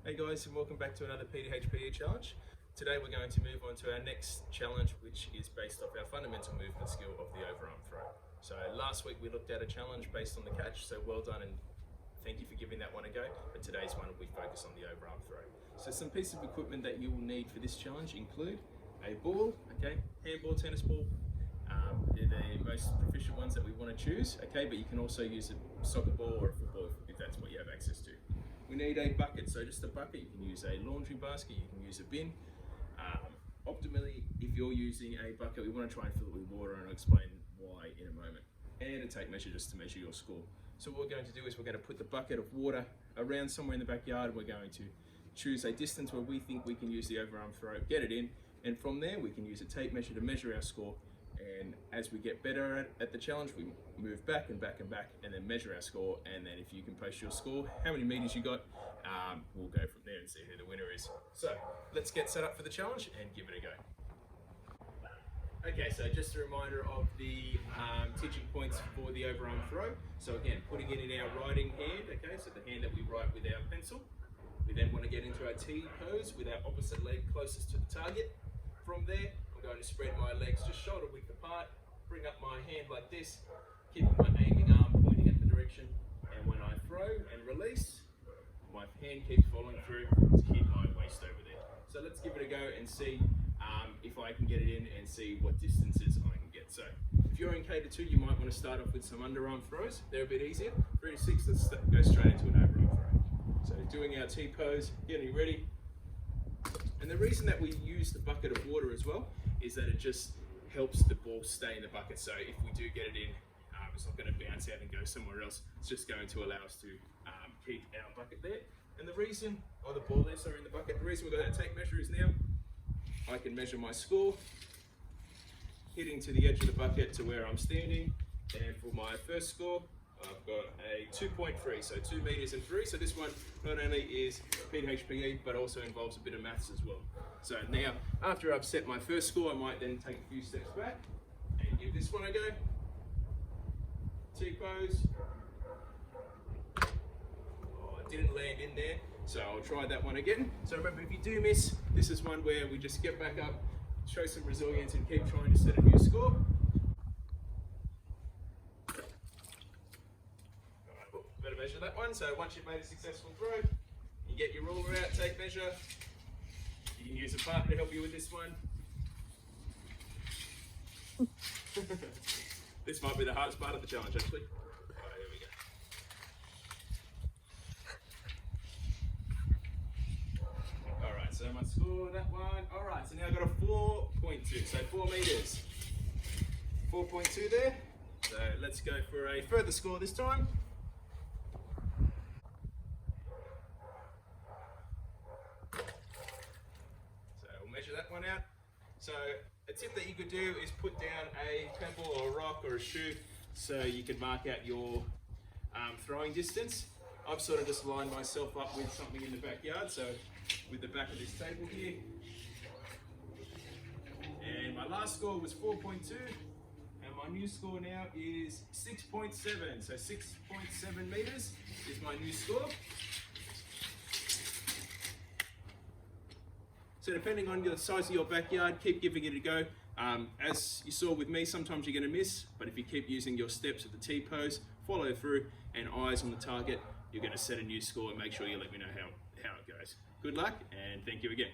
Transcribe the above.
Hey guys, and welcome back to another PDHPE challenge. Today we're going to move on to our next challenge, which is based off our fundamental movement skill of the overarm throw. So last week we looked at a challenge based on the catch, so well done and thank you for giving that one a go. But today's one we focus on the overarm throw. So some pieces of equipment that you will need for this challenge include a ball, okay, handball, tennis ball. They're the most proficient ones that we want to choose, okay, but you can also use a soccer ball or a football if that's what you have access to. We need a bucket, so just a bucket. You can use a laundry basket, you can use a bin. Optimally, if you're using a bucket, we want to try and fill it with water, and I'll explain why in a moment. And a tape measure just to measure your score. So what we're going to do is we're going to put the bucket of water around somewhere in the backyard. We're going to choose a distance where we think we can use the overarm throw, get it in, and from there we can use a tape measure to measure our score. And as we get better at the challenge, we move back and back and back and then measure our score. And then if you can post your score, how many meters you got, we'll go from there and see who the winner is. So let's get set up for the challenge and give it a go. Okay, so just a reminder of the teaching points for the overarm throw. So again, putting it in our writing hand, okay, so the hand that we write with our pencil. We then want to get into our T pose with our opposite leg closest to the target. From there, I'm going to spread my legs just shoulder width apart, bring up my hand like this, keep my aiming arm pointing at the direction, and when I throw and release, my hand keeps following through to hit my waist over there. So let's give it a go and see if I can get it in and see what distances I can get. So if you're in K2, you might want to start off with some underarm throws. They're a bit easier. 3 to 6, let's go straight into an overarm throw. So doing our T pose, getting ready. And the reason that we use the bucket of water as well is that it just helps the ball stay in the bucket. So if we do get it in, it's not going to bounce out and go somewhere else. It's just going to allow us to keep our bucket there. And the reason, or the ball there, sorry, in the bucket, the reason we've got that tape measure is now I can measure my score, hitting to the edge of the bucket to where I'm standing. And for my first score, I've got a 2.3, so 2 meters and 3. So this one not only is PDHPE, but also involves a bit of maths as well. So now, after I've set my first score, I might then take a few steps back and give this one a go. T pose. Oh, it didn't land in there, so I'll try that one again. So remember, if you do miss, this is one where we just get back up, show some resilience, and keep trying to set a new score. Better measure that one. So once you've made a successful throw, you get your ruler out, tape measure. You can use a partner to help you with this one. This might be the hardest part of the challenge, actually. Alright, here we go. Alright, so my score, that one. Alright, so now I've got a 4.2, so 4 meters. 4.2 there. So let's go for a further score this time. That one out. So a tip that you could do is put down a pebble or a rock or a shoe so you can mark out your throwing distance. I've sort of just lined myself up with something in the backyard, so with the back of this table here. And my last score was 4.2 and my new score now is 6.7. So 6.7 meters is my new score. So depending on the size of your backyard, keep giving it a go. As you saw with me, sometimes you're going to miss, but if you keep using your steps of the T pose, follow through, and eyes on the target, you're going to set a new score, and make sure you let me know how it goes. Good luck, and thank you again.